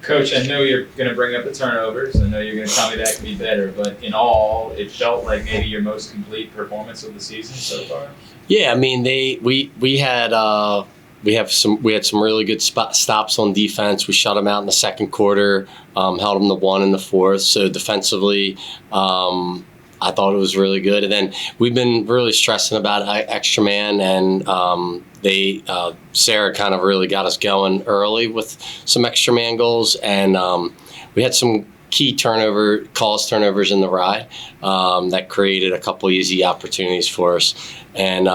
Coach, I know you're going to bring up the turnovers. I know you're going to tell me that can be better, but in all, it felt like maybe your most complete performance of the season so far. Yeah, I mean we had some really good stops on defense. We shut them out in the second quarter, held them to 1 in the fourth. So defensively, I thought it was really good. And then we've been really stressing about extra man, and Sarah kind of really got us going early with some extra man goals, and we had some key turnovers in the ride that created a couple easy opportunities for us, and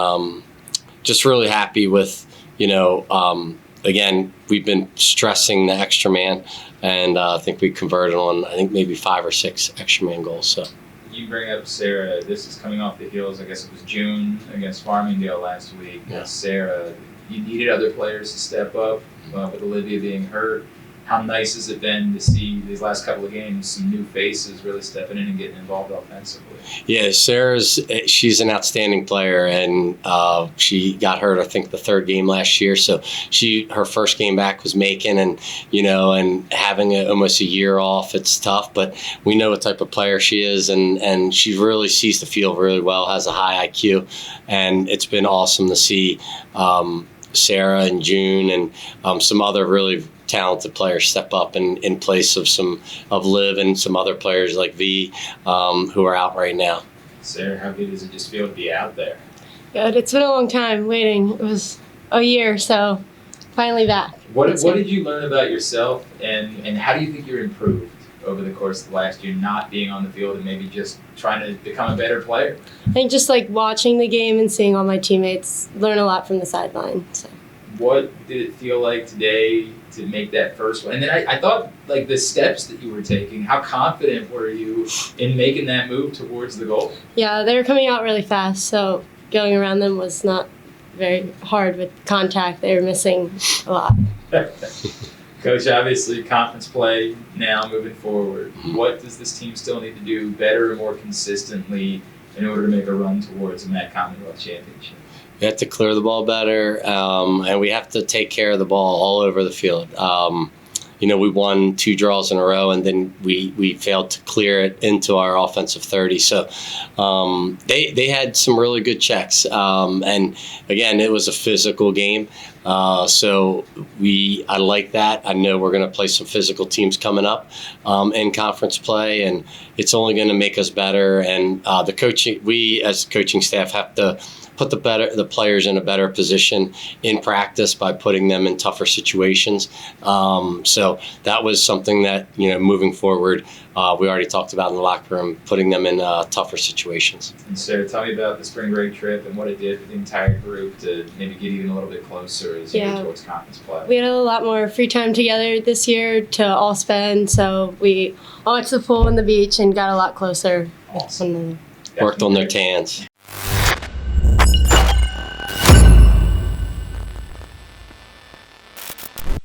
just really happy with, again, we've been stressing the extra man, and I think we converted on, maybe 5 or 6 extra man goals. So. You bring up Sarah. This is coming off the heels, I guess it was June against Farmingdale last week. Yeah. Sarah, you needed other players to step up with Olivia being hurt. How nice has it been to see these last couple of games, some new faces really stepping in and getting involved offensively? Yeah, she's an outstanding player, and she got hurt, I think, the 3rd game last year. So her first game back was Macon, and and having almost a year off, it's tough. But we know what type of player she is, and she really sees the field really well, has a high IQ, and it's been awesome to see Sarah and June and some other really talented players step up in place of Liv and some other players like V who are out right now. Sarah, how good does it just feel to be out there? Good. It's been a long time waiting. It was a year, so finally back. What did you learn about yourself, and how do you think you're improved over the course of the last year, not being on the field and maybe just trying to become a better player? I think just watching the game and seeing all my teammates learn a lot from the sideline. So. What did it feel like today to make that first one? And then I thought, the steps that you were taking, how confident were you in making that move towards the goal? Yeah, they were coming out really fast, so going around them was not very hard with contact. They were missing a lot. Coach, obviously conference play now moving forward. What does this team still need to do better and more consistently in order to make a run towards a MAC Commonwealth Championship? We have to clear the ball better, and we have to take care of the ball all over the field. We won 2 draws in a row, and then we failed to clear it into our offensive 30. So they had some really good checks. And again, it was a physical game. So I like that. I know we're going to play some physical teams coming up in conference play, and it's only going to make us better. And we as the coaching staff have to put the players in a better position in practice by putting them in tougher situations. So that was something that, moving forward, we already talked about in the locker room, putting them in tougher situations. And so tell me about the spring break trip and what it did for the entire group to maybe get even a little bit closer as you get towards conference play. We had a lot more free time together this year to all spend, so we all went to the pool and the beach and got a lot closer. Awesome. Worked on their tans.